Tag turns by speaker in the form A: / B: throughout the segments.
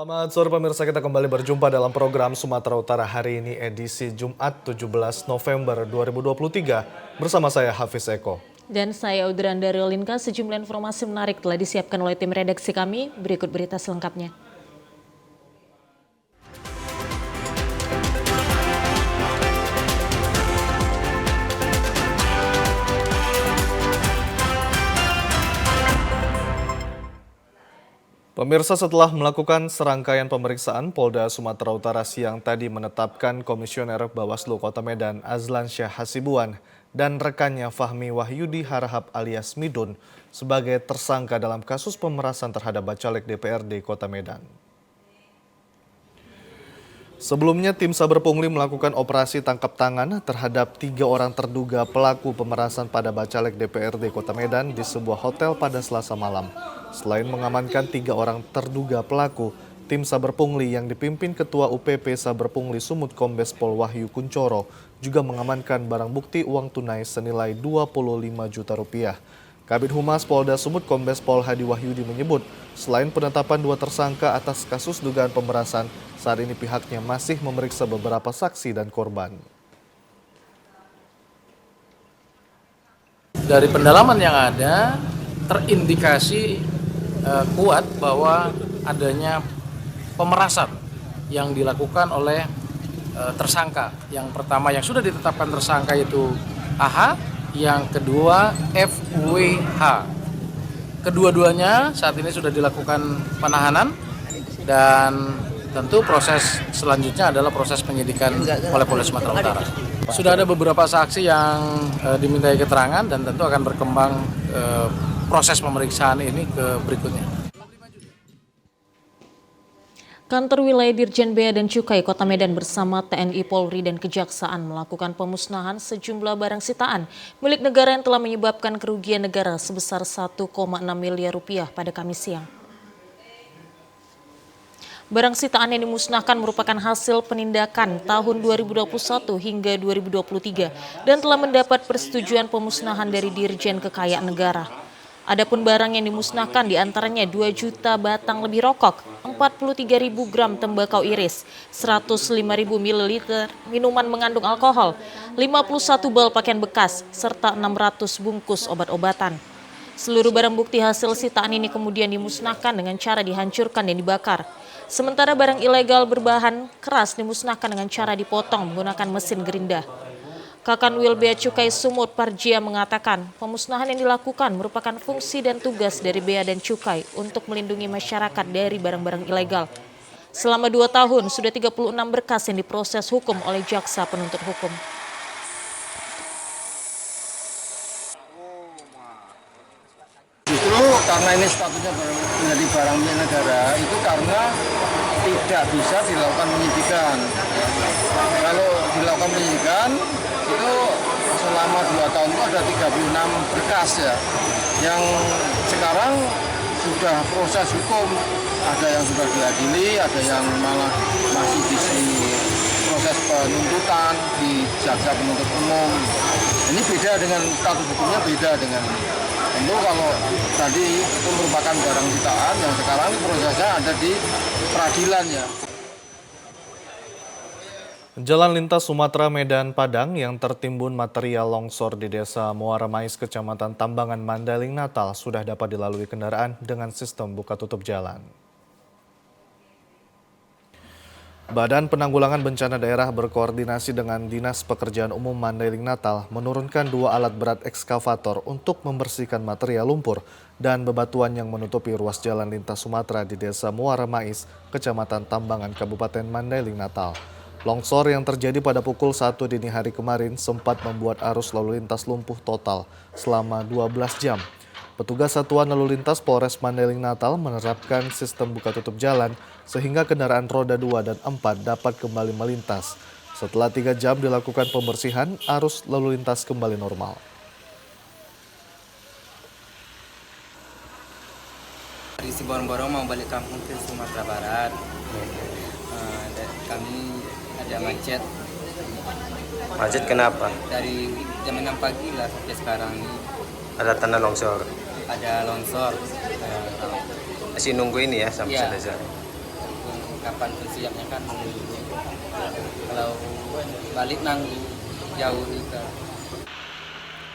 A: Selamat sore pemirsa, kita kembali berjumpa dalam program Sumatera Utara hari ini edisi Jumat 17 November 2023 bersama saya Hafiz Eko.
B: Dan saya Udrandari Daryolinka. Sejumlah informasi menarik telah disiapkan oleh tim redaksi kami. Berikut berita selengkapnya.
A: Pemirsa, setelah melakukan serangkaian pemeriksaan, Polda Sumatera Utara siang tadi menetapkan Komisioner Bawaslu Kota Medan Azlan Syah Hasibuan dan rekannya Fahmi Wahyudi Harahap alias Midun sebagai tersangka dalam kasus pemerasan terhadap Bacalek DPRD Kota Medan. Sebelumnya, tim Saber Pungli melakukan operasi tangkap tangan terhadap 3 orang terduga pelaku pemerasan pada Bacalek DPRD Kota Medan di sebuah hotel pada Selasa malam. Selain mengamankan 3 orang terduga pelaku, tim Saber Pungli yang dipimpin Ketua UPP Saber Pungli Sumut Kombes Pol Wahyu Kuncoro juga mengamankan barang bukti uang tunai senilai 25 juta rupiah. Kabid Humas Polda Sumut Kombes Pol Hadi Wahyudi menyebut, selain penetapan 2 tersangka atas kasus dugaan pemerasan, saat ini pihaknya masih memeriksa beberapa saksi dan korban.
C: Dari pendalaman yang ada, terindikasi kuat bahwa adanya pemerasan yang dilakukan oleh tersangka. Yang pertama yang sudah ditetapkan tersangka itu AH, yang kedua FWH. Kedua-duanya saat ini sudah dilakukan penahanan dan tentu proses selanjutnya adalah proses penyidikan oleh Polda Sumatera Utara. Sudah ada beberapa saksi yang dimintai keterangan dan tentu akan berkembang proses pemeriksaan ini ke berikutnya.
B: Kantor Wilayah Dirjen Bea dan Cukai Kota Medan bersama TNI, Polri, dan Kejaksaan melakukan pemusnahan sejumlah barang sitaan milik negara yang telah menyebabkan kerugian negara sebesar 1,6 miliar rupiah pada Kamis siang. Barang sitaan yang dimusnahkan merupakan hasil penindakan tahun 2021 hingga 2023 dan telah mendapat persetujuan pemusnahan dari Dirjen Kekayaan Negara. Adapun barang yang dimusnahkan diantaranya 2 juta batang lebih rokok, 43.000 gram tembakau iris, 105.000 ml minuman mengandung alkohol, 51 bal pakaian bekas, serta 600 bungkus obat-obatan. Seluruh barang bukti hasil sitaan ini kemudian dimusnahkan dengan cara dihancurkan dan dibakar. Sementara barang ilegal berbahan keras dimusnahkan dengan cara dipotong menggunakan mesin gerinda. Kakanwil Bea Cukai Sumut Parjia mengatakan pemusnahan yang dilakukan merupakan fungsi dan tugas dari Bea dan Cukai untuk melindungi masyarakat dari barang-barang ilegal. Selama 2 tahun sudah 36 berkas yang diproses hukum oleh jaksa penuntut hukum.
D: Justru karena ini statusnya menjadi barang milik negara, itu karena tidak bisa dilakukan penyidikan. Kalau dilakukan penyidikan, itu selama 2 tahun itu ada 36 berkas ya, yang sekarang sudah proses hukum, ada yang sudah diadili, ada yang malah masih di proses penuntutan di jaksa penuntut umum. Ini beda dengan status hukumnya, beda dengan tentu kalau tadi itu merupakan barang sitaan yang sekarang prosesnya ada di peradilan ya.
A: Jalan lintas Sumatera Medan Padang yang tertimbun material longsor di Desa Muara Mais, Kecamatan Tambangan, Mandailing, Natal sudah dapat dilalui kendaraan dengan sistem buka tutup jalan. Badan Penanggulangan Bencana Daerah berkoordinasi dengan Dinas Pekerjaan Umum Mandailing, Natal menurunkan 2 alat berat ekskavator untuk membersihkan material lumpur dan bebatuan yang menutupi ruas jalan lintas Sumatera di Desa Muara Mais, Kecamatan Tambangan, Kabupaten Mandailing, Natal. Longsor yang terjadi pada pukul 1 dini hari kemarin sempat membuat arus lalu lintas lumpuh total selama 12 jam. Petugas Satuan Lalu Lintas Polres Mandailing, Natal menerapkan sistem buka tutup jalan sehingga kendaraan roda 2 dan 4 dapat kembali melintas. Setelah 3 jam dilakukan pembersihan, arus lalu lintas kembali normal.
E: Dari Siborong-Borong mau balik kampung ke Sumatera Barat. Dan kami ada macet.
F: Macet kenapa?
E: Dari jam 6 pagi lah sampai sekarang ini.
F: Ada tanah longsor.
E: Ada longsor.
F: Masih nunggu ini ya sampai
E: Iya.
F: selesai.
E: kapan pun siapnya kan kalau balik nanggu jauh juga.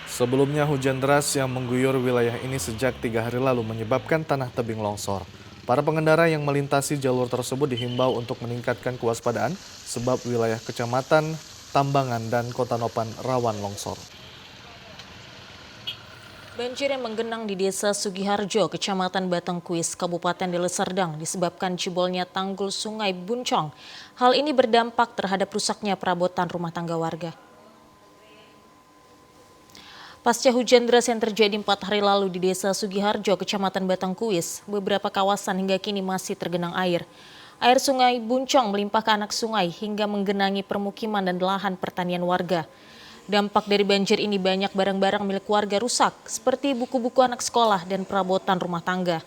A: Sebelumnya hujan deras yang mengguyur wilayah ini sejak 3 hari lalu menyebabkan tanah tebing longsor. Para pengendara yang melintasi jalur tersebut dihimbau untuk meningkatkan kewaspadaan sebab wilayah kecamatan Tambangan dan Kota Nopan rawan longsor.
B: Banjir yang menggenang di Desa Sugiharjo, Kecamatan Batangkuis, Kabupaten Deli Serdang disebabkan jebolnya tanggul Sungai Buncong. Hal ini berdampak terhadap rusaknya perabotan rumah tangga warga. Pasca hujan deras yang terjadi 4 hari lalu di Desa Sugiharjo, Kecamatan Batangkuis, beberapa kawasan hingga kini masih tergenang air. Air Sungai Buncong melimpah ke anak sungai hingga menggenangi permukiman dan lahan pertanian warga. Dampak dari banjir ini banyak barang-barang milik warga rusak, seperti buku-buku anak sekolah dan perabotan rumah tangga.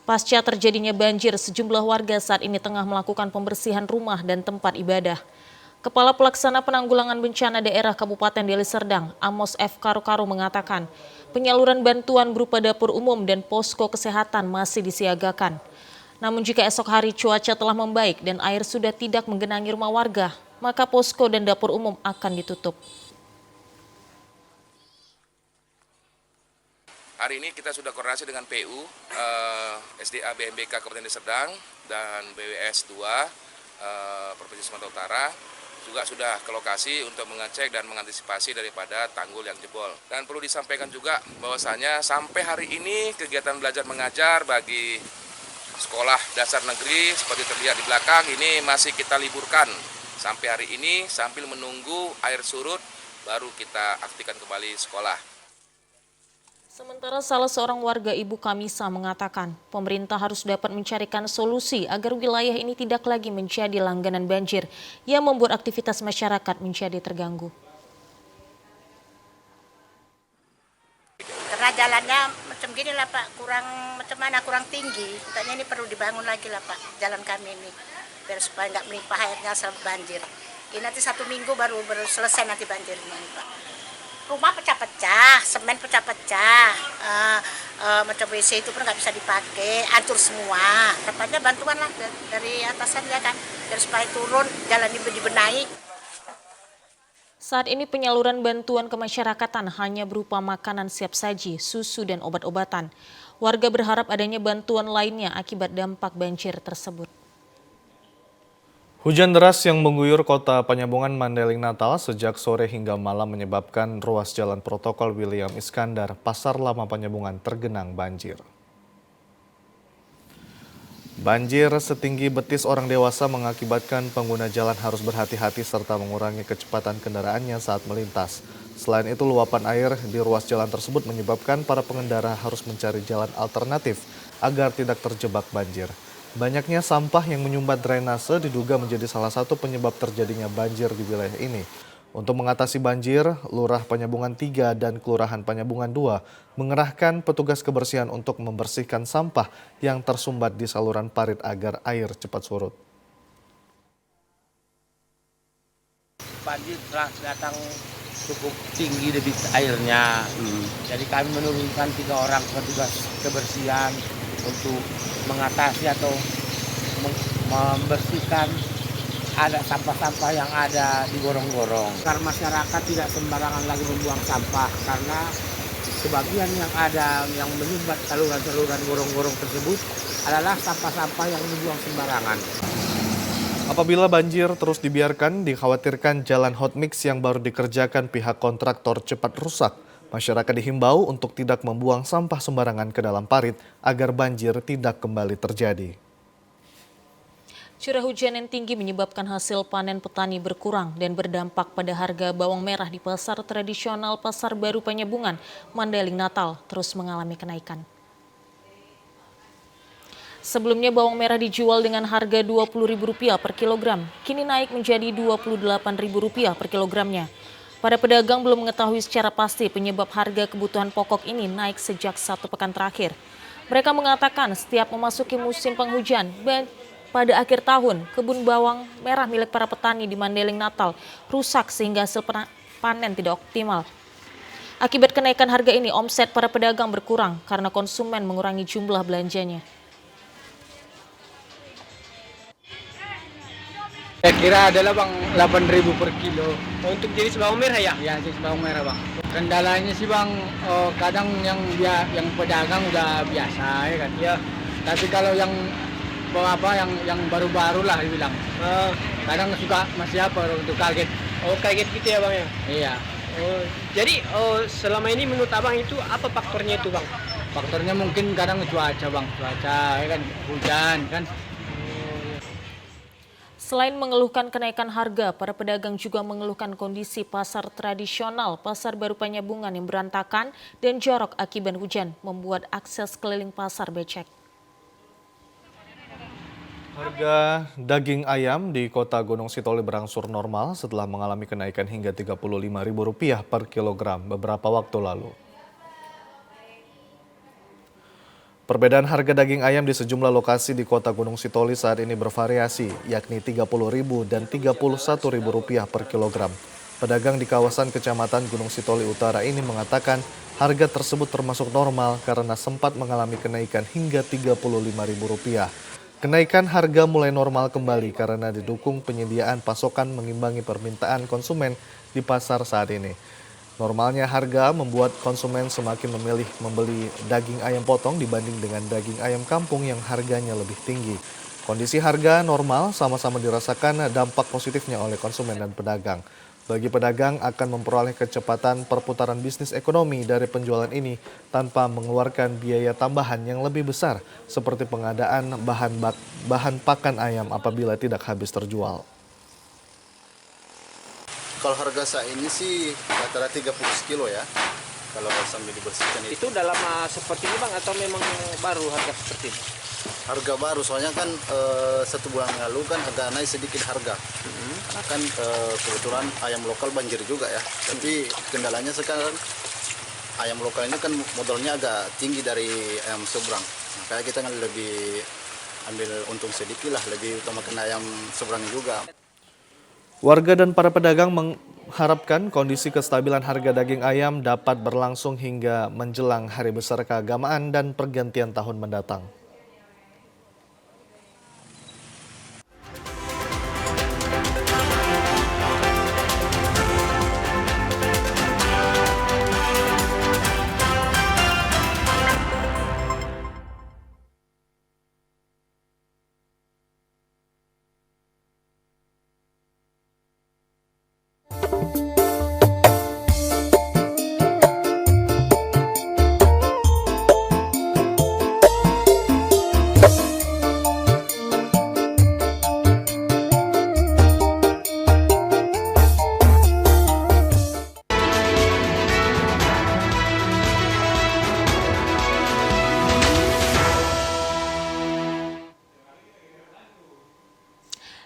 B: Pasca terjadinya banjir, sejumlah warga saat ini tengah melakukan pembersihan rumah dan tempat ibadah. Kepala Pelaksana Penanggulangan Bencana Daerah Kabupaten Deli Serdang, Amos F. Karu mengatakan, penyaluran bantuan berupa dapur umum dan posko kesehatan masih disiagakan. Namun jika esok hari cuaca telah membaik dan air sudah tidak menggenangi rumah warga, maka posko dan dapur umum akan ditutup.
G: Hari ini kita sudah koordinasi dengan PU, SDA BMBK Kabupaten Deli Serdang, dan BWS 2 Provinsi Sumatera Utara juga sudah ke lokasi untuk mengecek dan mengantisipasi daripada tanggul yang jebol. Dan perlu disampaikan juga bahwasanya sampai hari ini kegiatan belajar mengajar bagi sekolah dasar negeri seperti terlihat di belakang ini masih kita liburkan sampai hari ini sambil menunggu air surut baru kita aktifkan kembali sekolah.
B: Sementara salah seorang warga Ibu Kamisa mengatakan pemerintah harus dapat mencarikan solusi agar wilayah ini tidak lagi menjadi langganan banjir yang membuat aktivitas masyarakat menjadi terganggu.
H: Karena jalannya macam gini lah Pak, kurang tinggi. Katanya ini perlu dibangun lagi lah Pak, jalan kami ini. Biar supaya nggak melimpah airnya sama banjir. Ini nanti 1 minggu baru selesai nanti banjirnya nih Pak. Rumah pecah-pecah, semen pecah-pecah, macam WC itu pun nggak bisa dipakai, hancur semua. Harapannya bantuan lah dari atasan ya kan, biar supaya turun, jalan dibenahi.
B: Saat ini penyaluran bantuan kemasyarakatan hanya berupa makanan siap saji, susu dan obat-obatan. Warga berharap adanya bantuan lainnya akibat dampak banjir tersebut.
A: Hujan deras yang mengguyur kota Penyambungan Mandailing Natal sejak sore hingga malam menyebabkan ruas jalan protokol William Iskandar, Pasar Lama Penyambungan tergenang banjir. Banjir setinggi betis orang dewasa mengakibatkan pengguna jalan harus berhati-hati serta mengurangi kecepatan kendaraannya saat melintas. Selain itu, luapan air di ruas jalan tersebut menyebabkan para pengendara harus mencari jalan alternatif agar tidak terjebak banjir. Banyaknya sampah yang menyumbat drainase diduga menjadi salah satu penyebab terjadinya banjir di wilayah ini. Untuk mengatasi banjir, Lurah Penyambungan 3 dan Kelurahan Penyambungan 2 mengerahkan petugas kebersihan untuk membersihkan sampah yang tersumbat di saluran parit agar air cepat surut.
I: Banjir telah datang cukup tinggi debit airnya. Jadi kami menurunkan 3 orang petugas kebersihan untuk mengatasi atau membersihkan ada sampah-sampah yang ada di gorong-gorong. Agar masyarakat tidak sembarangan lagi membuang sampah karena sebagian yang ada yang menyumbat saluran-saluran gorong-gorong tersebut adalah sampah-sampah yang dibuang sembarangan.
A: Apabila banjir terus dibiarkan, dikhawatirkan jalan hot mix yang baru dikerjakan pihak kontraktor cepat rusak. Masyarakat dihimbau untuk tidak membuang sampah sembarangan ke dalam parit agar banjir tidak kembali terjadi.
B: Curah hujan yang tinggi menyebabkan hasil panen petani berkurang dan berdampak pada harga bawang merah di pasar tradisional Pasar Baru Penyambungan, Mandailing Natal terus mengalami kenaikan. Sebelumnya bawang merah dijual dengan harga Rp20.000 per kilogram, kini naik menjadi Rp28.000 per kilogramnya. Para pedagang belum mengetahui secara pasti penyebab harga kebutuhan pokok ini naik sejak 1 pekan terakhir. Mereka mengatakan setiap memasuki musim penghujan, pada akhir tahun, kebun bawang merah milik para petani di Mandailing Natal rusak sehingga hasil panen tidak optimal. Akibat kenaikan harga ini, omset para pedagang berkurang karena konsumen mengurangi jumlah belanjanya.
I: Saya kira adalah bang 8.000 per kilo.
J: Untuk jenis bawang merah ya?
I: Ya, jenis bawang merah bang. Kendalanya sih bang, kadang yang pedagang udah biasa ya kan.
J: Ya.
I: Tapi kalau yang yang baru-baru lah dibilang. Kadang suka masih untuk kaget.
J: Oh kaget gitu ya bang ya?
I: Iya.
J: Oh, jadi selama ini menurut abang itu apa faktornya itu bang?
I: Faktornya mungkin kadang cuaca bang, cuaca ya kan, hujan kan.
B: Selain mengeluhkan kenaikan harga, para pedagang juga mengeluhkan kondisi pasar tradisional, pasar baru Panyabungan yang berantakan dan jorok akibat hujan, membuat akses keliling pasar becek.
A: Harga daging ayam di kota Gunung Sitoli berangsur normal setelah mengalami kenaikan hingga Rp35.000 per kilogram beberapa waktu lalu. Perbedaan harga daging ayam di sejumlah lokasi di kota Gunung Sitoli saat ini bervariasi, yakni Rp30.000 dan Rp31.000 per kilogram. Pedagang di kawasan Kecamatan Gunung Sitoli Utara ini mengatakan harga tersebut termasuk normal karena sempat mengalami kenaikan hingga Rp35.000. Kenaikan harga mulai normal kembali karena didukung penyediaan pasokan mengimbangi permintaan konsumen di pasar saat ini. Normalnya harga membuat konsumen semakin memilih membeli daging ayam potong dibanding dengan daging ayam kampung yang harganya lebih tinggi. Kondisi harga normal sama-sama dirasakan dampak positifnya oleh konsumen dan pedagang. Bagi pedagang akan memperoleh kecepatan perputaran bisnis ekonomi dari penjualan ini tanpa mengeluarkan biaya tambahan yang lebih besar seperti pengadaan bahan pakan ayam apabila tidak habis terjual.
D: Kalau harga saat ini sih rata-rata 30 kilo ya, kalau sambil dibersihkan
J: Itu dalam seperti ini bang atau memang baru harga seperti ini?
D: harga baru, soalnya kan 1 bulan lalu kan agak naik sedikit harga. Karena kan kebetulan ayam lokal banjir juga ya, tapi kendalanya sekarang ayam lokal ini kan modalnya agak tinggi dari ayam seberang. Makanya kita kan lebih ambil untung sedikit lah, lebih utamakan ayam seberang juga.
A: Warga dan para pedagang mengharapkan kondisi kestabilan harga daging ayam dapat berlangsung hingga menjelang Hari Besar Keagamaan dan pergantian tahun mendatang.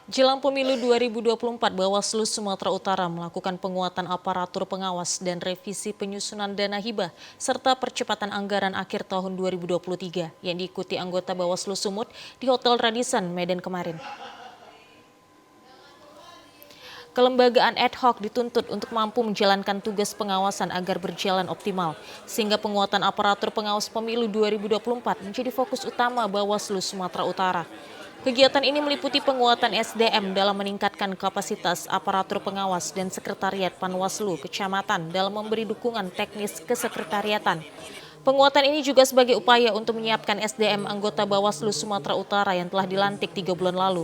B: Jelang pemilu 2024, Bawaslu Sumatera Utara melakukan penguatan aparatur pengawas dan revisi penyusunan dana hibah serta percepatan anggaran akhir tahun 2023 yang diikuti anggota Bawaslu Sumut di Hotel Radisson, Medan kemarin. Kelembagaan ad hoc dituntut untuk mampu menjalankan tugas pengawasan agar berjalan optimal, sehingga penguatan aparatur pengawas pemilu 2024 menjadi fokus utama Bawaslu Sumatera Utara. Kegiatan ini meliputi penguatan SDM dalam meningkatkan kapasitas aparatur pengawas dan sekretariat Panwaslu Kecamatan dalam memberi dukungan teknis kesekretariatan. Penguatan ini juga sebagai upaya untuk menyiapkan SDM anggota Bawaslu Sumatera Utara yang telah dilantik 3 bulan lalu.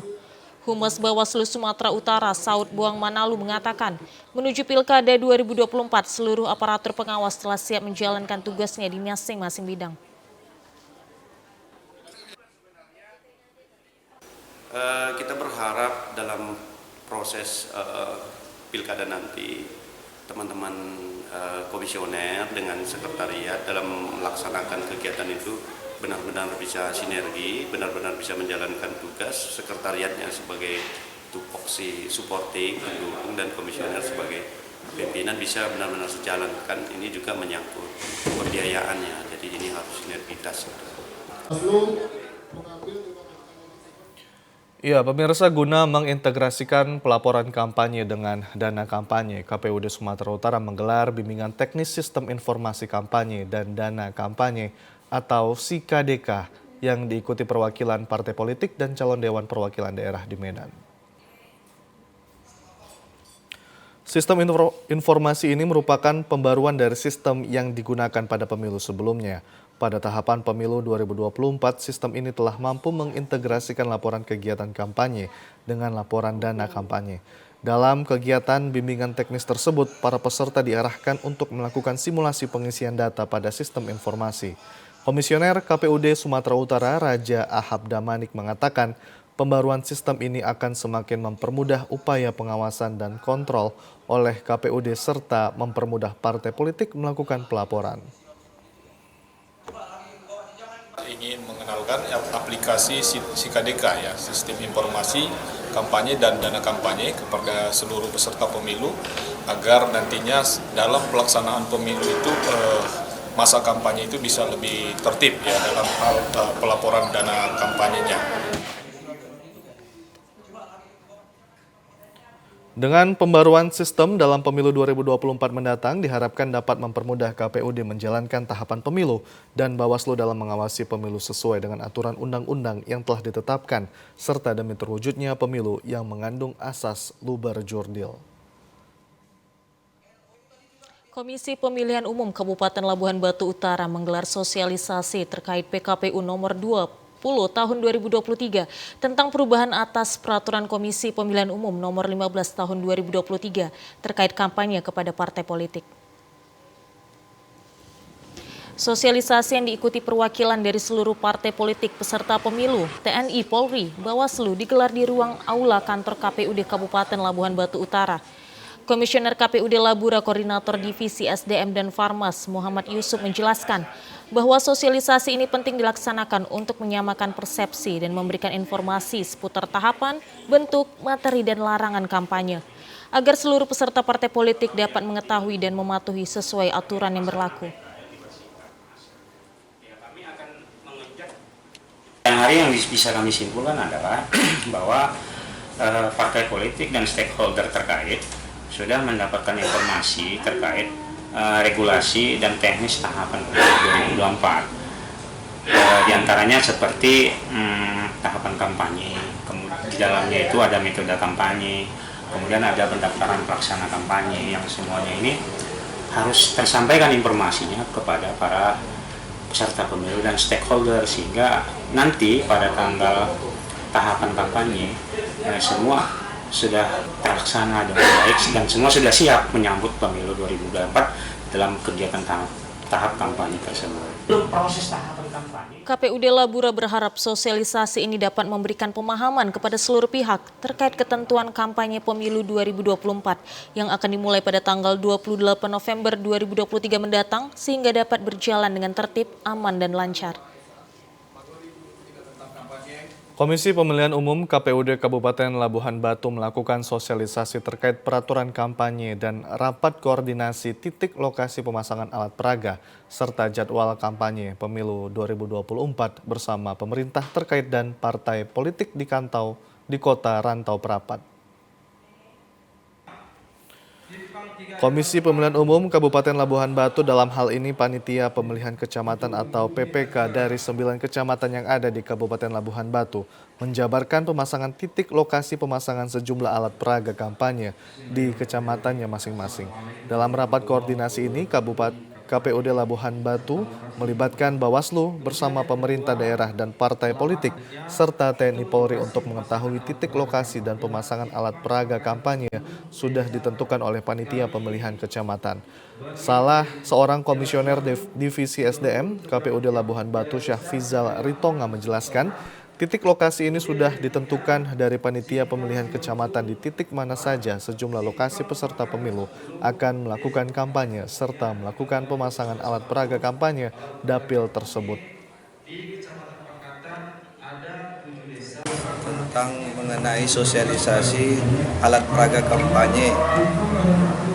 B: Humas Bawaslu Sumatera Utara, Saud Buang Manalu mengatakan, menuju Pilkada 2024 seluruh aparatur pengawas telah siap menjalankan tugasnya di masing-masing bidang.
K: Kita berharap dalam proses pilkada nanti teman-teman komisioner dengan sekretariat dalam melaksanakan kegiatan itu benar-benar bisa sinergi, benar-benar bisa menjalankan tugas, sekretariatnya sebagai tupoksi supporting, pendukung, dan komisioner sebagai pimpinan bisa benar-benar sejalankan. Ini juga menyangkut pembiayaannya, jadi ini harus sinergitas.
A: Ya, pemirsa, guna mengintegrasikan pelaporan kampanye dengan dana kampanye, KPUD Sumatera Utara menggelar bimbingan teknis sistem informasi kampanye dan dana kampanye atau SIKDK yang diikuti perwakilan partai politik dan calon dewan perwakilan daerah di Medan. Sistem informasi ini merupakan pembaruan dari sistem yang digunakan pada pemilu sebelumnya. Pada tahapan pemilu 2024, sistem ini telah mampu mengintegrasikan laporan kegiatan kampanye dengan laporan dana kampanye. Dalam kegiatan bimbingan teknis tersebut, para peserta diarahkan untuk melakukan simulasi pengisian data pada sistem informasi. Komisioner KPUD Sumatera Utara, Raja Ahab Damanik mengatakan, pembaruan sistem ini akan semakin mempermudah upaya pengawasan dan kontrol oleh KPUD serta mempermudah partai politik melakukan pelaporan.
L: Ingin mengenalkan aplikasi SIKADK ya, Sistem Informasi Kampanye dan Dana Kampanye kepada seluruh peserta pemilu agar nantinya dalam pelaksanaan pemilu itu masa kampanye itu bisa lebih tertib ya dalam hal pelaporan dana kampanyenya.
A: Dengan pembaruan sistem dalam pemilu 2024 mendatang diharapkan dapat mempermudah KPUD menjalankan tahapan pemilu dan Bawaslu dalam mengawasi pemilu sesuai dengan aturan undang-undang yang telah ditetapkan serta demi terwujudnya pemilu yang mengandung asas lubar jurdil.
B: Komisi Pemilihan Umum Kabupaten Labuhan Batu Utara menggelar sosialisasi terkait PKPU nomor 20 tahun 2023 tentang perubahan atas peraturan Komisi Pemilihan Umum nomor 15 tahun 2023 terkait kampanye kepada partai politik. Sosialisasi yang diikuti perwakilan dari seluruh partai politik peserta pemilu, TNI, Polri, Bawaslu digelar di ruang aula kantor KPUD Kabupaten Labuhan Batu Utara. Komisioner KPUD Labura Koordinator Divisi SDM dan Farmas Muhammad Yusuf menjelaskan bahwa sosialisasi ini penting dilaksanakan untuk menyamakan persepsi dan memberikan informasi seputar tahapan, bentuk, materi, dan larangan kampanye, agar seluruh peserta partai politik dapat mengetahui dan mematuhi sesuai aturan yang berlaku.
M: Hari yang bisa kami simpulkan adalah bahwa partai politik dan stakeholder terkait sudah mendapatkan informasi terkait regulasi dan teknis tahapan pemilu 2024. Di antaranya seperti tahapan kampanye, kemudian di dalamnya itu ada metode kampanye, kemudian ada pendaftaran pelaksana kampanye yang semuanya ini harus tersampaikan informasinya kepada para peserta pemilu dan stakeholder sehingga nanti pada tanggal tahapan kampanye semua sudah terlaksana dengan baik dan semua sudah siap menyambut pemilu 2024 dalam kegiatan tahap kampanye tersebut. Proses tahapan kampanye.
B: KPUD Labura berharap sosialisasi ini dapat memberikan pemahaman kepada seluruh pihak terkait ketentuan kampanye pemilu 2024 yang akan dimulai pada tanggal 28 November 2023 mendatang sehingga dapat berjalan dengan tertib, aman, dan lancar.
A: Komisi Pemilihan Umum KPUD Kabupaten Labuhan Batu melakukan sosialisasi terkait peraturan kampanye dan rapat koordinasi titik lokasi pemasangan alat peraga serta jadwal kampanye pemilu 2024 bersama pemerintah terkait dan partai politik di kota Rantau Perapat. Komisi Pemilihan Umum Kabupaten Labuhan Batu dalam hal ini Panitia Pemilihan Kecamatan atau PPK dari 9 kecamatan yang ada di Kabupaten Labuhan Batu menjabarkan pemasangan titik lokasi pemasangan sejumlah alat peraga kampanye di kecamatannya masing-masing. Dalam rapat koordinasi ini KPUD Labuhan Batu melibatkan Bawaslu bersama pemerintah daerah dan partai politik serta TNI Polri untuk mengetahui titik lokasi dan pemasangan alat peraga kampanye sudah ditentukan oleh Panitia Pemilihan Kecamatan. Salah seorang komisioner Divisi SDM KPUD Labuhan Batu Syahfizal Ritonga menjelaskan, titik lokasi ini sudah ditentukan dari Panitia Pemilihan Kecamatan di titik mana saja sejumlah lokasi peserta pemilu akan melakukan kampanye serta melakukan pemasangan alat peraga kampanye dapil tersebut.
D: Tentang mengenai sosialisasi alat peraga kampanye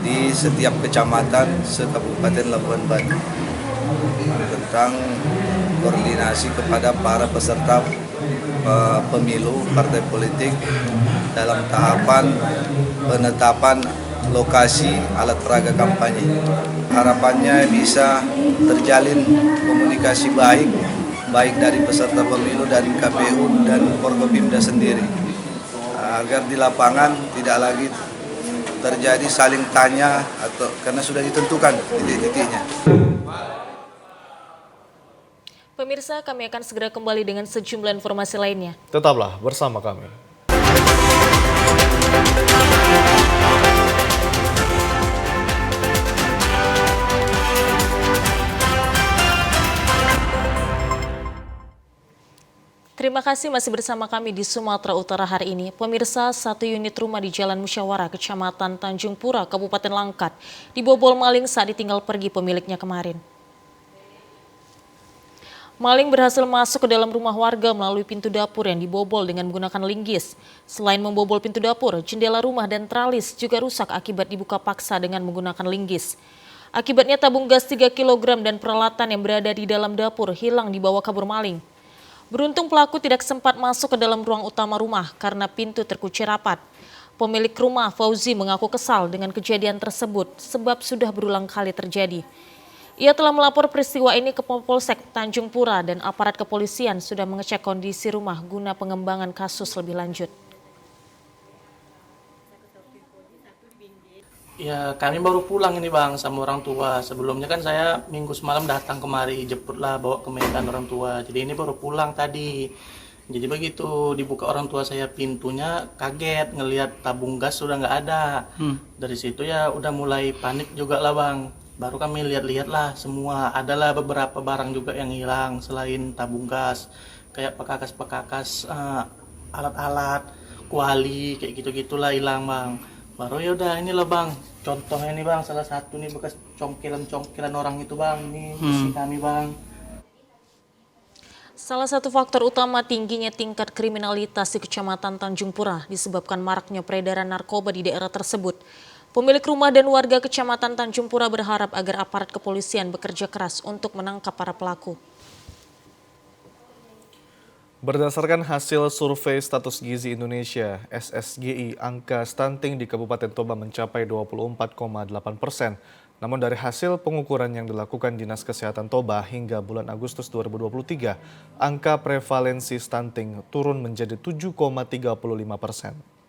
D: di setiap kecamatan se-Kabupaten Labuhan Batu tentang koordinasi kepada para peserta pemilu partai politik dalam tahapan penetapan lokasi alat peraga kampanye. Harapannya bisa terjalin komunikasi baik dari peserta pemilu dan KPU dan Forkopimda sendiri agar di lapangan tidak lagi
N: terjadi saling tanya atau karena sudah ditentukan titik-titiknya.
B: Pemirsa, kami akan segera kembali dengan sejumlah informasi lainnya.
A: Tetaplah bersama kami.
B: Terima kasih masih bersama kami di Sumatera Utara hari ini. Pemirsa, satu unit rumah di Jalan Musyawarah, Kecamatan Tanjung Pura, Kabupaten Langkat, dibobol maling saat ditinggal pergi pemiliknya kemarin. Maling berhasil masuk ke dalam rumah warga melalui pintu dapur yang dibobol dengan menggunakan linggis. Selain membobol pintu dapur, jendela rumah dan tralis juga rusak akibat dibuka paksa dengan menggunakan linggis. Akibatnya tabung gas 3 kg dan peralatan yang berada di dalam dapur hilang dibawa kabur maling. Beruntung pelaku tidak sempat masuk ke dalam ruang utama rumah karena pintu terkunci rapat. Pemilik rumah Fauzi mengaku kesal dengan kejadian tersebut sebab sudah berulang kali terjadi. Ia telah melapor peristiwa ini ke Polsek Tanjung Pura dan aparat kepolisian sudah mengecek kondisi rumah guna pengembangan kasus lebih lanjut.
O: Ya, kami baru pulang ini Bang sama orang tua. Sebelumnya kan saya minggu semalam datang kemari, jemputlah bawa ke Medan orang tua. Jadi ini baru pulang tadi. Jadi begitu dibuka orang tua saya pintunya, kaget ngelihat tabung gas sudah nggak ada. Dari situ ya udah mulai panik juga lah Bang. Baru kami lihat-lihat lah semua. Adalah beberapa barang juga yang hilang selain tabung gas. Kayak pekakas-pekakas, alat-alat, kuali, kayak gitu-gitulah hilang Bang. Baru ya udah inilah Bang, contohnya nih Bang, salah satu nih bekas congkilan orang itu Bang, ini isi kami Bang.
B: Salah satu faktor utama tingginya tingkat kriminalitas di Kecamatan Tanjung Pura disebabkan maraknya peredaran narkoba di daerah tersebut. Pemilik rumah dan warga Kecamatan Tanjung Pura berharap agar aparat kepolisian bekerja keras untuk menangkap para pelaku.
A: Berdasarkan hasil survei status gizi Indonesia (SSGI), angka stunting di Kabupaten Toba mencapai 24,8%. Namun dari hasil pengukuran yang dilakukan Dinas Kesehatan Toba hingga bulan Agustus 2023, angka prevalensi stunting turun menjadi 7,35%.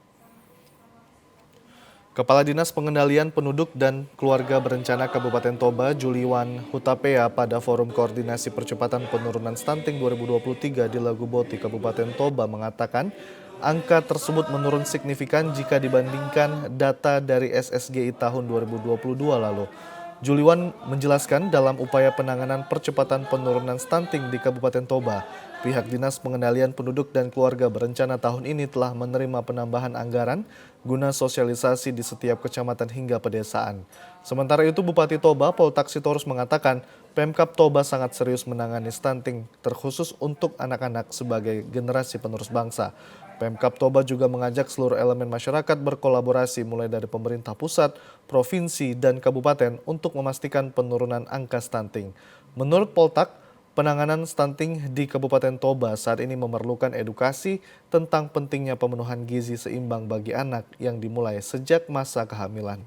A: Kepala Dinas Pengendalian Penduduk dan Keluarga Berencana Kabupaten Toba, Juliwan Hutapea, pada Forum Koordinasi Percepatan Penurunan Stunting 2023 di Laguboti, Kabupaten Toba mengatakan angka tersebut menurun signifikan jika dibandingkan data dari SSGI tahun 2022 lalu. Juliwan menjelaskan dalam upaya penanganan percepatan penurunan stunting di Kabupaten Toba, pihak Dinas Pengendalian Penduduk dan Keluarga Berencana tahun ini telah menerima penambahan anggaran guna sosialisasi di setiap kecamatan hingga pedesaan. Sementara itu Bupati Toba, Pol Taksitorus mengatakan Pemkab Toba sangat serius menangani stunting terkhusus untuk anak-anak sebagai generasi penerus bangsa. Pemkab Toba juga mengajak seluruh elemen masyarakat berkolaborasi mulai dari pemerintah pusat, provinsi, dan kabupaten untuk memastikan penurunan angka stunting. Menurut Poltak, penanganan stunting di Kabupaten Toba saat ini memerlukan edukasi tentang pentingnya pemenuhan gizi seimbang bagi anak yang dimulai sejak masa kehamilan.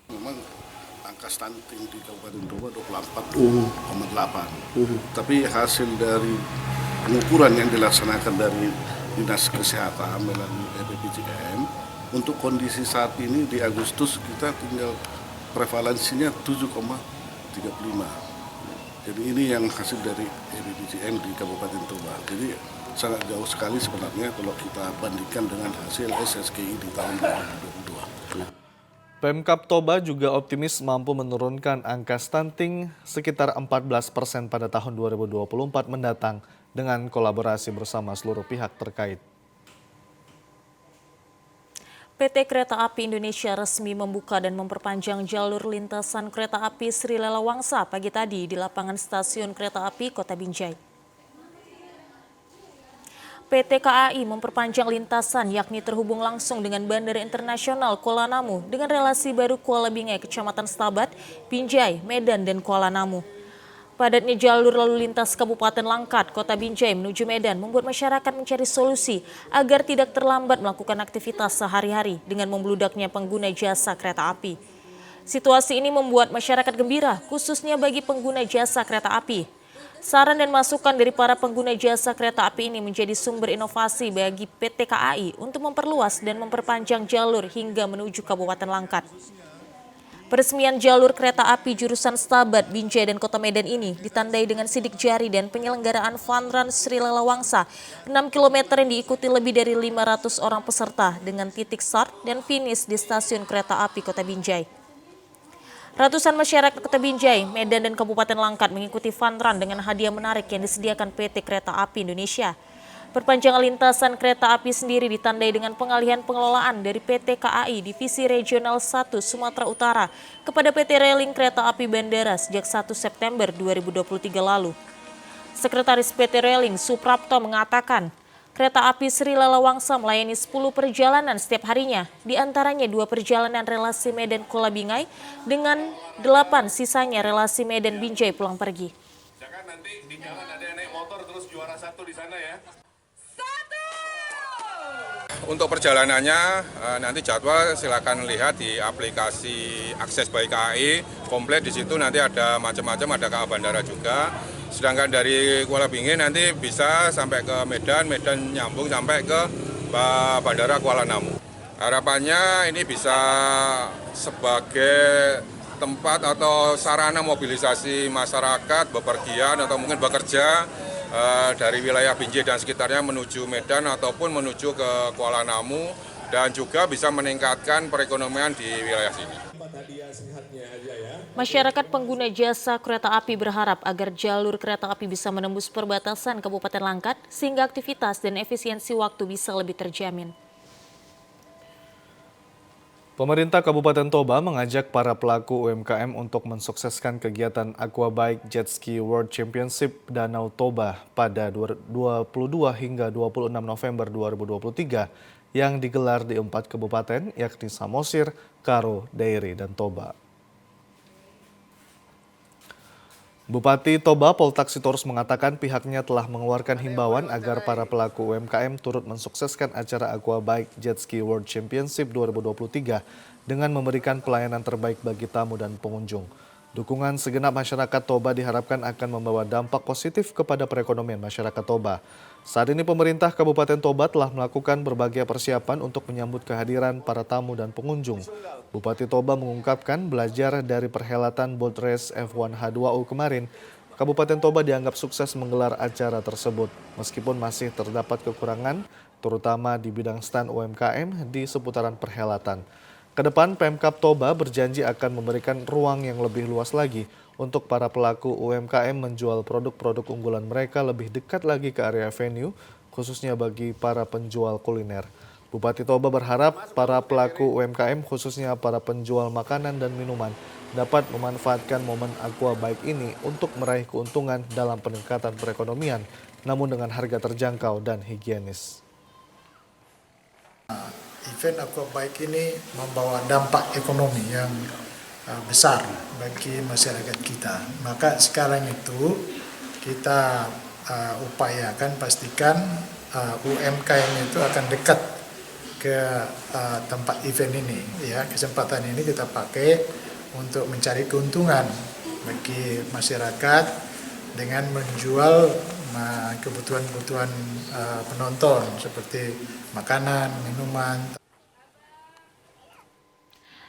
P: Memang angka stunting di Kabupaten Toba 24,8. Tapi hasil dari pengukuran yang dilaksanakan dari Dinas Kesehatan melalui BPJM, untuk kondisi saat ini di Agustus kita tinggal prevalensinya 7,35. Jadi ini yang hasil dari BPJM di Kabupaten Toba. Jadi sangat jauh sekali sebenarnya kalau kita bandingkan dengan hasil SSGI di tahun 2022.
A: Pemkab Toba juga optimis mampu menurunkan angka stunting sekitar 14% pada tahun 2024 mendatang dengan kolaborasi bersama seluruh pihak terkait.
B: PT Kereta Api Indonesia resmi membuka dan memperpanjang jalur lintasan kereta api Sri Lelawangsa pagi tadi di lapangan stasiun kereta api Kota Binjai. PT KAI memperpanjang lintasan yakni terhubung langsung dengan Bandara Internasional Kuala Namu dengan relasi baru Kuala Bingai, Kecamatan Stabat, Binjai, Medan, dan Kuala Namu. Padatnya jalur lalu lintas Kabupaten Langkat, Kota Binjai menuju Medan membuat masyarakat mencari solusi agar tidak terlambat melakukan aktivitas sehari-hari dengan membludaknya pengguna jasa kereta api. Situasi ini membuat masyarakat gembira, khususnya bagi pengguna jasa kereta api. Saran dan masukan dari para pengguna jasa kereta api ini menjadi sumber inovasi bagi PT KAI untuk memperluas dan memperpanjang jalur hingga menuju Kabupaten Langkat. Peresmian jalur kereta api jurusan Stabat, Binjai, dan Kota Medan ini ditandai dengan sidik jari dan penyelenggaraan Fun Run Sri Lelawangsa 6 km yang diikuti lebih dari 500 orang peserta dengan titik start dan finish di stasiun kereta api Kota Binjai. Ratusan masyarakat Kota Binjai, Medan, dan Kabupaten Langkat mengikuti Fun Run dengan hadiah menarik yang disediakan PT Kereta Api Indonesia. Perpanjangan lintasan kereta api sendiri ditandai dengan pengalihan pengelolaan dari PT KAI Divisi Regional 1 Sumatera Utara kepada PT Railing Kereta Api Bandara sejak 1 September 2023 lalu. Sekretaris PT Railing Suprapto mengatakan, kereta api Sri Lelawangsa melayani 10 perjalanan setiap harinya, di antaranya 2 perjalanan relasi Medan-Kola Bingai dengan 8 sisanya relasi Medan-Binjai pulang pergi.
Q: Jangan nanti di jalan ada yang naik motor terus juara 1 di sana ya. Untuk perjalanannya nanti jadwal silakan lihat di aplikasi Akses by KAI, komplit di situ nanti ada macam-macam, ada KA Bandara juga. Sedangkan dari Kuala Bingai nanti bisa sampai ke Medan, Medan nyambung sampai ke Bandara Kuala Namu. Harapannya ini bisa sebagai tempat atau sarana mobilisasi masyarakat bepergian atau mungkin bekerja dari wilayah Binjai dan sekitarnya menuju Medan ataupun menuju ke Kuala Namu dan juga bisa meningkatkan perekonomian di wilayah sini.
B: Masyarakat pengguna jasa kereta api berharap agar jalur kereta api bisa menembus perbatasan Kabupaten Langkat sehingga aktivitas dan efisiensi waktu bisa lebih terjamin.
A: Pemerintah Kabupaten Toba mengajak para pelaku UMKM untuk mensukseskan kegiatan Aquabike Jet Ski World Championship Danau Toba pada 22 hingga 26 November 2023 yang digelar di 4 kabupaten yakni Samosir, Karo, Dairi, dan Toba. Bupati Toba Poltak Sitorus mengatakan pihaknya telah mengeluarkan himbauan agar para pelaku UMKM turut mensukseskan acara Aquabike Jet Ski World Championship 2023 dengan memberikan pelayanan terbaik bagi tamu dan pengunjung. Dukungan segenap masyarakat Toba diharapkan akan membawa dampak positif kepada perekonomian masyarakat Toba. Saat ini pemerintah Kabupaten Toba telah melakukan berbagai persiapan untuk menyambut kehadiran para tamu dan pengunjung. Bupati Toba mengungkapkan belajar dari perhelatan boat race F1 H2O kemarin, Kabupaten Toba dianggap sukses menggelar acara tersebut, meskipun masih terdapat kekurangan, terutama di bidang stand UMKM di seputaran perhelatan. Kedepan Pemkab Toba berjanji akan memberikan ruang yang lebih luas lagi untuk para pelaku UMKM menjual produk-produk unggulan mereka lebih dekat lagi ke area venue, khususnya bagi para penjual kuliner. Bupati Toba berharap para pelaku UMKM, khususnya para penjual makanan dan minuman, dapat memanfaatkan momen Aquabike ini untuk meraih keuntungan dalam peningkatan perekonomian, namun dengan harga terjangkau dan higienis.
R: Event Aquabike ini membawa dampak ekonomi yang besar bagi masyarakat kita. Maka sekarang itu kita upayakan pastikan UMKM itu akan dekat ke tempat event ini. Ya, kesempatan ini kita pakai untuk mencari keuntungan bagi masyarakat dengan menjual kebutuhan-kebutuhan penonton seperti makanan, minuman.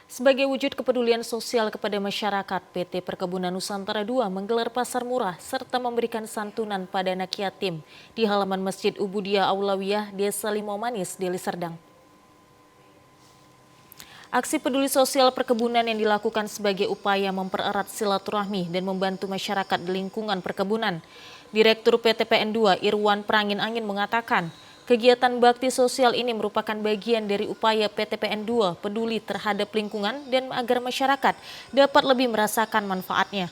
B: Sebagai wujud kepedulian sosial kepada masyarakat, PT Perkebunan Nusantara II menggelar pasar murah serta memberikan santunan pada anak yatim di halaman Masjid Ubudiyah Aulawiyah, Desa Limau Manis, Deli Serdang. Aksi peduli sosial perkebunan yang dilakukan sebagai upaya mempererat silaturahmi dan membantu masyarakat di lingkungan perkebunan. Direktur PT PN2 Irwan Prangin-Angin mengatakan, kegiatan bakti sosial ini merupakan bagian dari upaya PT PN2 peduli terhadap lingkungan dan agar masyarakat dapat lebih merasakan manfaatnya.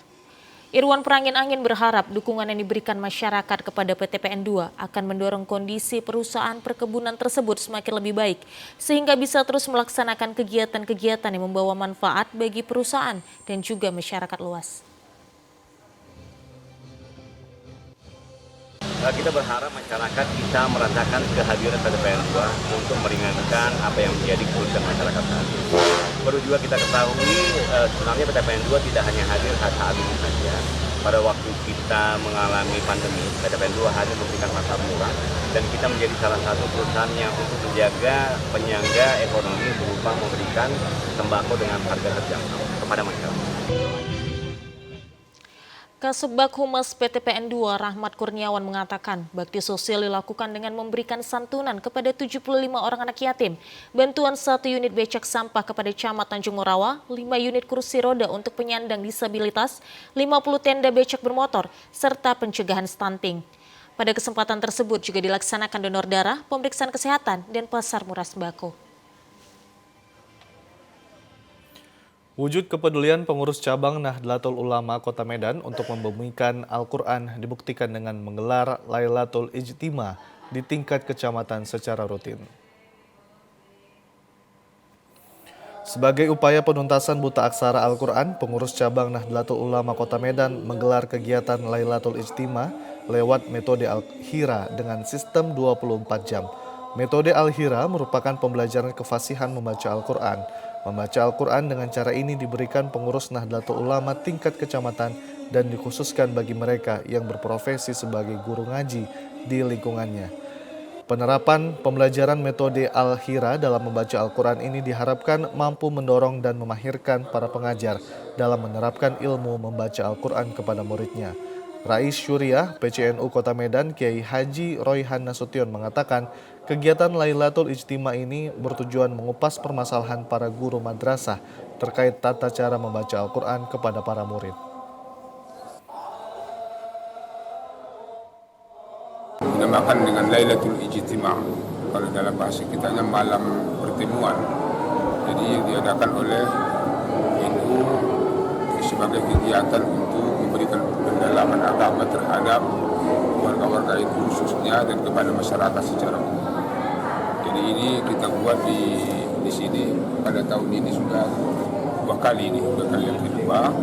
B: Irwan Prangin-Angin berharap dukungan yang diberikan masyarakat kepada PT PN2 akan mendorong kondisi perusahaan perkebunan tersebut semakin lebih baik, sehingga bisa terus melaksanakan kegiatan-kegiatan yang membawa manfaat bagi perusahaan dan juga masyarakat luas.
S: Kita berharap masyarakat bisa merasakan kehadiran PT PN2 untuk meringankan apa yang menjadi kebutuhan masyarakat saat ini. Perlu juga kita ketahui sebenarnya PT PN2 tidak hanya hadir saat ini saja. pada waktu kita mengalami pandemi, PTPN 2 hanya memberikan pasar murah, dan kita menjadi salah satu perusahaan yang untuk menjaga penyangga ekonomi berupa memberikan sembako dengan harga terjangkau kepada masyarakat.
B: Kasubag Humas PTPN 2 Rahmat Kurniawan mengatakan bakti sosial dilakukan dengan memberikan santunan kepada 75 orang anak yatim, bantuan 1 unit becak sampah kepada Camat Tanjung Morawa, 5 unit kursi roda untuk penyandang disabilitas, 50 tenda becak bermotor, serta pencegahan stunting. Pada kesempatan tersebut juga dilaksanakan donor darah, pemeriksaan kesehatan, dan pasar murah sembako.
A: Wujud kepedulian pengurus cabang Nahdlatul Ulama Kota Medan untuk membumikan Al-Quran dibuktikan dengan menggelar Lailatul Ijtima di tingkat kecamatan secara rutin. Sebagai upaya penuntasan buta aksara Al-Quran, pengurus cabang Nahdlatul Ulama Kota Medan menggelar kegiatan Lailatul Ijtima lewat metode Al-Hira dengan sistem 24 jam. Metode Al-Hira merupakan pembelajaran kefasihan membaca Al-Quran. Membaca Al-Quran dengan cara ini diberikan pengurus Nahdlatul Ulama tingkat kecamatan dan dikhususkan bagi mereka yang berprofesi sebagai guru ngaji di lingkungannya. Penerapan pembelajaran metode Al-Hira dalam membaca Al-Quran ini diharapkan mampu mendorong dan memahirkan para pengajar dalam menerapkan ilmu membaca Al-Quran kepada muridnya. Rais Syuriah PCNU Kota Medan Kiai Haji Royhan Nasution mengatakan kegiatan Lailatul Ijtima ini bertujuan mengupas permasalahan para guru madrasah terkait tata cara membaca Al-Quran kepada para murid.
T: Dinamakan dengan Lailatul Ijtima, kalau dalam bahasa kitanya malam pertemuan. Jadi diadakan oleh NU sebagai kegiatan untuk memberikan pendalaman agama terhadap warga-warga itu khususnya dan kepada masyarakat secara umum. Jadi ini kita buat di sini pada tahun ini sudah dua kali yang kedua.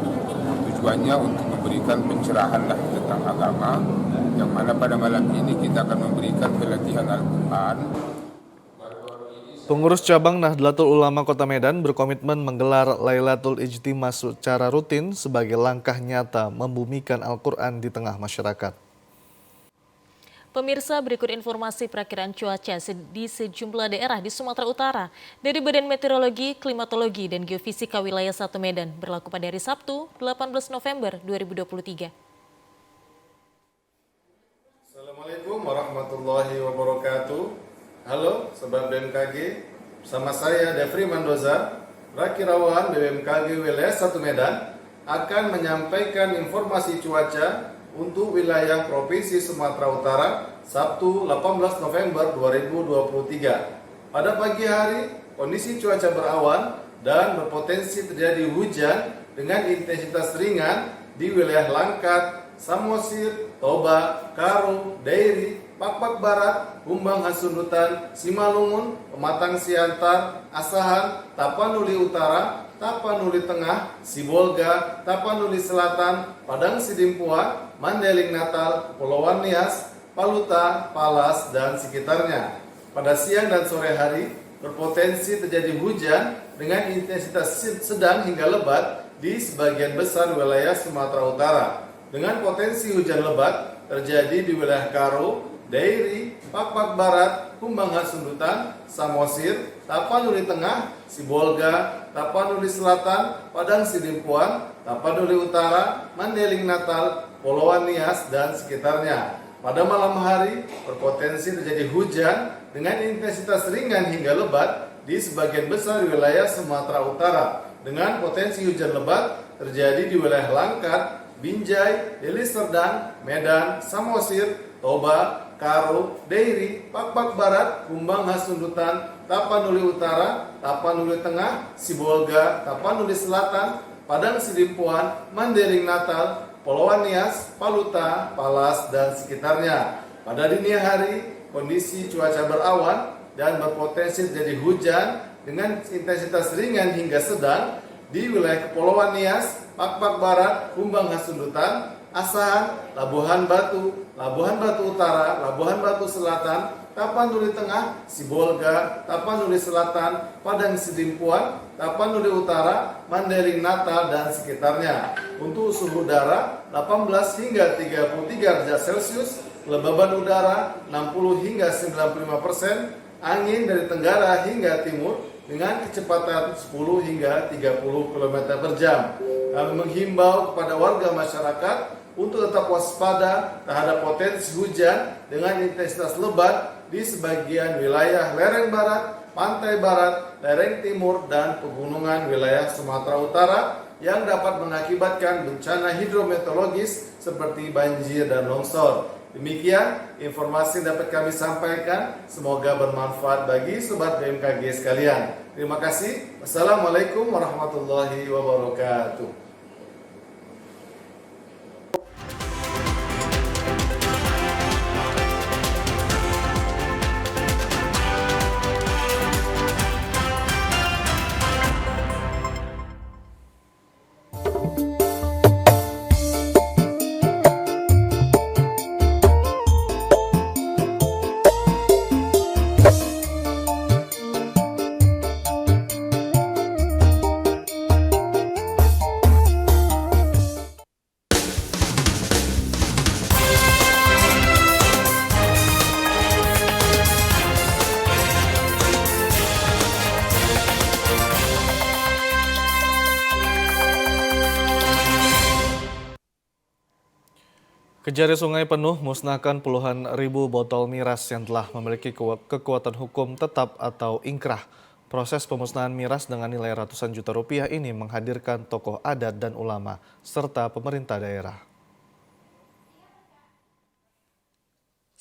T: Tujuannya untuk memberikan pencerahan tentang agama, yang mana pada malam ini kita akan memberikan pelatihan Al-Quran.
A: Pengurus cabang Nahdlatul Ulama Kota Medan berkomitmen menggelar Lailatul Ijtima secara rutin sebagai langkah nyata membumikan Al-Quran di tengah masyarakat.
B: Pemirsa, berikut informasi perakiraan cuaca di sejumlah daerah di Sumatera Utara dari Badan Meteorologi, Klimatologi, dan Geofisika Wilayah 1 Medan berlaku pada hari Sabtu, 18 November 2023.
U: Assalamualaikum warahmatullahi wabarakatuh. Halo Sobat BMKG, bersama saya Devri Mandoza, Rakirawan BMKG Wilayah 1 Medan akan menyampaikan informasi cuaca untuk wilayah Provinsi Sumatera Utara Sabtu 18 November 2023. Pada pagi hari, kondisi cuaca berawan dan berpotensi terjadi hujan dengan intensitas ringan di wilayah Langkat, Samosir, Toba, Karo, Dairi, Pakpak Barat, Humbang Hasundutan, Simalungun, Pematang Siantar, Asahan, Tapanuli Utara, Tapanuli Tengah, Sibolga, Tapanuli Selatan, Padang Sidimpuan, Mandailing Natal, Kepulauan Nias, Paluta, Palas, dan sekitarnya. Pada siang dan sore hari, berpotensi terjadi hujan dengan intensitas sedang hingga lebat di sebagian besar wilayah Sumatera Utara. Dengan potensi hujan lebat terjadi di wilayah Karo, Dairi, Pakpak Barat, Humbang Hasundutan, Samosir, Tapanuli Tengah, Sibolga, Tapanuli Selatan, Padang Sidimpuan, Tapanuli Utara, Mandailing Natal, Kepulauan Nias, dan sekitarnya. Pada malam hari berpotensi terjadi hujan dengan intensitas ringan hingga lebat di sebagian besar wilayah Sumatera Utara. Dengan potensi hujan lebat terjadi di wilayah Langkat, Binjai, Deli Serdang, Medan, Samosir, Toba, Karo, Dairi, Pakpak Barat, Humbang Hasundutan, Tapanuli Utara, Tapanuli Tengah, Sibolga, Tapanuli Selatan, Padang Sidimpuan, Mandailing Natal, Kepulauan Nias, Paluta, Palas, dan sekitarnya. Pada dini hari, kondisi cuaca berawan dan berpotensi terjadi hujan dengan intensitas ringan hingga sedang di wilayah Kepulauan Nias, Pakpak Barat, Humbang Hasundutan, Asahan, Labuhan Batu, Labuhan Batu Utara, Labuhan Batu Selatan, Tapanuli Tengah, Sibolga, Tapanuli Selatan, Padang Sidimpuan, Tapanuli Utara, Mandailing Natal, dan sekitarnya. Untuk suhu udara 18 hingga 33 derajat Celcius, kelembaban udara 60 hingga 95%, angin dari tenggara hingga timur dengan kecepatan 10 hingga 30 km per jam. Kami menghimbau kepada warga masyarakat untuk tetap waspada terhadap potensi hujan dengan intensitas lebat di sebagian wilayah lereng barat, pantai barat, lereng timur, dan pegunungan wilayah Sumatera Utara yang dapat mengakibatkan bencana hidrometeorologis seperti banjir dan longsor. Demikian informasi yang dapat kami sampaikan. Semoga bermanfaat bagi Sobat BMKG sekalian. Terima kasih. Wassalamualaikum warahmatullahi wabarakatuh.
A: Kejari sungai penuh musnahkan puluhan ribu botol miras yang telah memiliki kekuatan hukum tetap atau ingkrah. Proses pemusnahan miras dengan nilai ratusan juta rupiah ini menghadirkan tokoh adat dan ulama serta pemerintah daerah.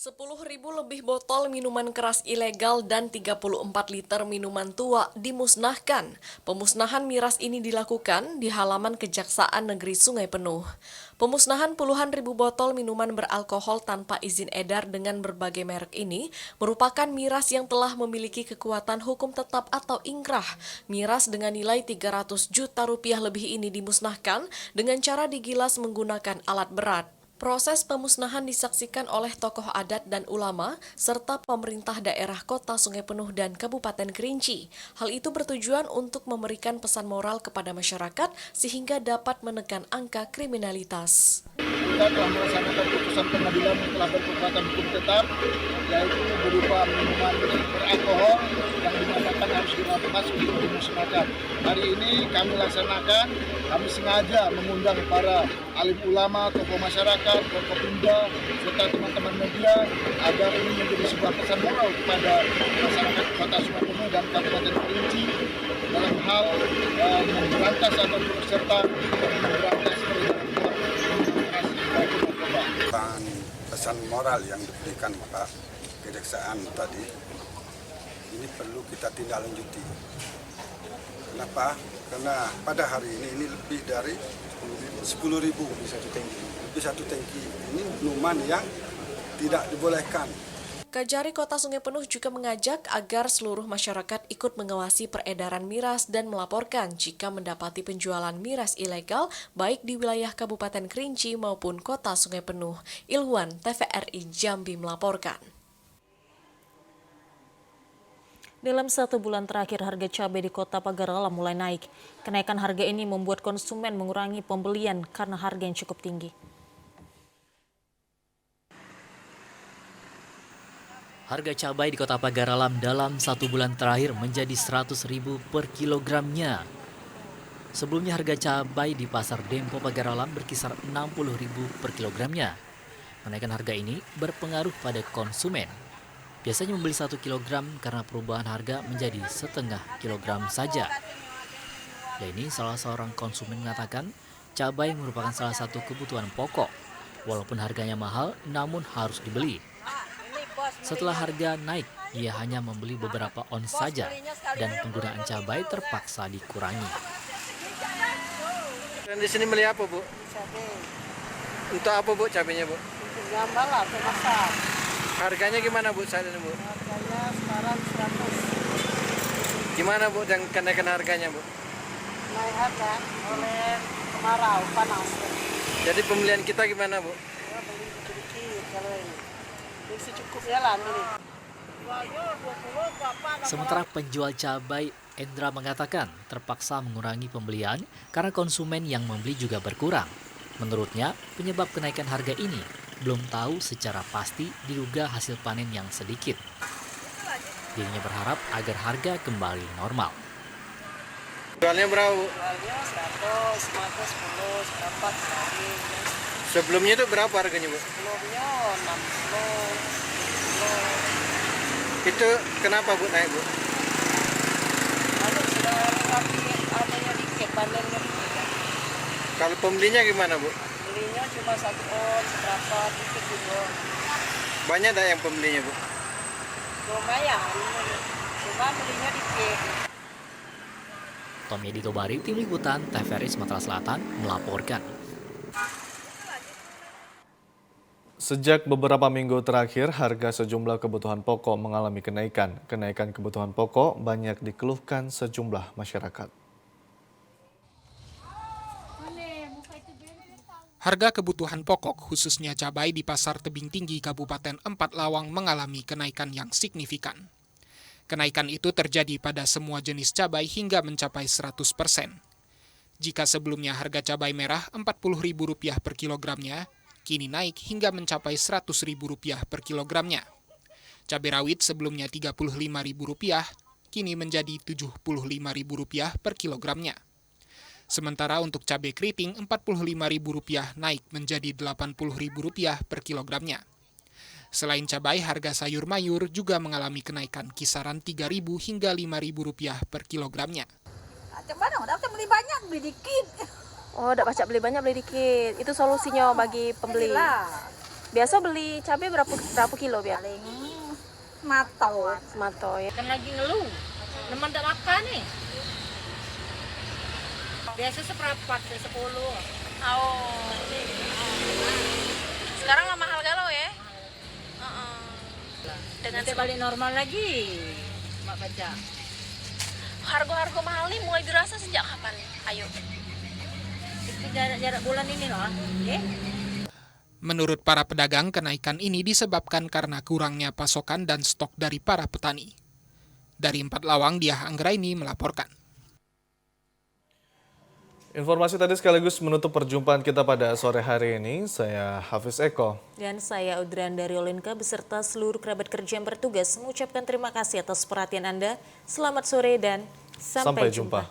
C: 10.000 lebih botol minuman keras ilegal dan 34 liter minuman tua dimusnahkan. Pemusnahan miras ini dilakukan di halaman Kejaksaan Negeri Sungai Penuh. Pemusnahan puluhan ribu botol minuman beralkohol tanpa izin edar dengan berbagai merek ini merupakan miras yang telah memiliki kekuatan hukum tetap atau ingkrah. Miras dengan nilai 300 juta rupiah lebih ini dimusnahkan dengan cara digilas menggunakan alat berat. Proses pemusnahan disaksikan oleh tokoh adat dan ulama, serta pemerintah daerah Kota Sungai Penuh dan Kabupaten Kerinci. Hal itu bertujuan untuk memberikan pesan moral kepada masyarakat sehingga dapat menekan angka kriminalitas.
V: Kita telah melaksanakan putusan pengadilan yang telah berkekuatan hukum tetap, yaitu berupa minuman beralkohol yang dinyatakan harus dilakukan untuk dimusnahkan. Hari ini kami laksanakan, kami sengaja mengundang para alim ulama, tokoh masyarakat, Forkopimda, serta teman-teman media agar ini menjadi sebuah pesan moral kepada masyarakat Kota Sungai Penuh dan Kabupaten Kerinci dalam hal memberantas atau berserta memberantas
N: pesan moral yang diberikan Pak Kejaksaan tadi ini perlu kita tindak lanjuti. Kenapa? Karena pada hari ini lebih dari 10.000 lebih satu tangki ini minuman yang tidak dibolehkan.
C: Kajari Kota Sungai Penuh juga mengajak agar seluruh masyarakat ikut mengawasi peredaran miras dan melaporkan jika mendapati penjualan miras ilegal baik di wilayah Kabupaten Kerinci maupun Kota Sungai Penuh. Ilwan, TVRI Jambi melaporkan.
B: Dalam 1 bulan terakhir, harga cabai di Kota Pagarala mulai naik. Kenaikan harga ini membuat konsumen mengurangi pembelian karena harga yang cukup tinggi.
W: Harga cabai di Kota Pagaralam dalam 1 bulan terakhir menjadi 100.000 per kilogramnya. Sebelumnya harga cabai di Pasar Dempo Pagaralam berkisar 60.000 per kilogramnya. Kenaikan harga ini berpengaruh pada konsumen. Biasanya membeli 1 kilogram karena perubahan harga menjadi setengah kilogram saja. Leni, salah seorang konsumen, mengatakan cabai merupakan salah satu kebutuhan pokok. Walaupun harganya mahal, namun harus dibeli. Setelah harga naik, ia hanya membeli beberapa ons saja dan penggunaan cabai terpaksa dikurangi.
V: Dan di sini beli apa, Bu?
X: Cabai.
V: Untuk apa, Bu, cabainya, Bu?
X: Untuk gambar lah, untuk masak.
V: Harganya gimana, Bu, saat ini, Bu?
X: Harganya sekarang 100.
V: Gimana, Bu, dan kenaikan harganya, Bu?
X: Naik harga oleh kemarau, panas.
J: Jadi pembelian kita gimana, Bu?
X: Ya, beli sedikit kalau ini. Beli secukupnya lah beli.
W: Sementara penjual cabai Endra mengatakan terpaksa mengurangi pembelian karena konsumen yang membeli juga berkurang. Menurutnya, penyebab kenaikan harga ini belum tahu secara pasti diduga hasil panen yang sedikit. Dirinya berharap agar harga kembali normal.
J: Jualnya berapa, Bu?
X: Jualnya 100, 10, seberapa sekali.
J: Sebelumnya itu berapa harganya, Bu?
X: Sebelumnya 60, 10.
J: Itu kenapa, Bu, naik, Bu?
X: Ada sudah rapi, adanya dikit, panennya dikit kan.
J: Kalau pembelinya gimana, Bu?
X: Belinya cuma 1 on, seberapa dikit juga.
J: Banyak tak yang pembelinya, Bu?
X: Lumayan, cuma belinya dikit.
W: Tommy Ditobari, Tim Liputan, TVRI Sumatera Selatan, melaporkan.
A: Sejak beberapa minggu terakhir, harga sejumlah kebutuhan pokok mengalami kenaikan. Kenaikan kebutuhan pokok banyak dikeluhkan sejumlah masyarakat.
E: Harga kebutuhan pokok, khususnya cabai di Pasar Tebing Tinggi Kabupaten Empat Lawang mengalami kenaikan yang signifikan. Kenaikan itu terjadi pada semua jenis cabai hingga mencapai 100%. Jika sebelumnya harga cabai merah Rp40.000 per kilogramnya, kini naik hingga mencapai Rp100.000 per kilogramnya. Cabai rawit sebelumnya Rp35.000, kini menjadi Rp75.000 per kilogramnya. Sementara untuk cabai keriting Rp45.000 naik menjadi Rp80.000 per kilogramnya. Selain cabai, harga sayur mayur juga mengalami kenaikan kisaran Rp3.000 hingga Rp5.000 per kilogramnya.
X: Mana? Udah beli banyak, beli dikit.
F: Oh, udah baca beli banyak, beli dikit. Itu solusinya bagi pembeli. Biasa beli cabai berapa kilo, Bia?
X: Paling mato
F: ya.
X: Kan lagi ngeluh. Teman tak makan nih. Biasa seperempat, 10.
F: Oh. Sekarang lah mahal galau ya?
X: Dengan balik normal lagi, Mak baca.
F: Harga-harga mahal nih mulai dirasa sejak kapan? Ayo.
X: Itu jarak bulan ini loh.
E: Menurut para pedagang, kenaikan ini disebabkan karena kurangnya pasokan dan stok dari para petani. Dari Empat Lawang, Diah Anggraini melaporkan.
A: Informasi tadi sekaligus menutup perjumpaan kita pada sore hari ini. Saya Hafiz Eko.
B: Dan saya Audran dari Olinka beserta seluruh kerabat kerja yang bertugas mengucapkan terima kasih atas perhatian Anda. Selamat sore dan sampai jumpa.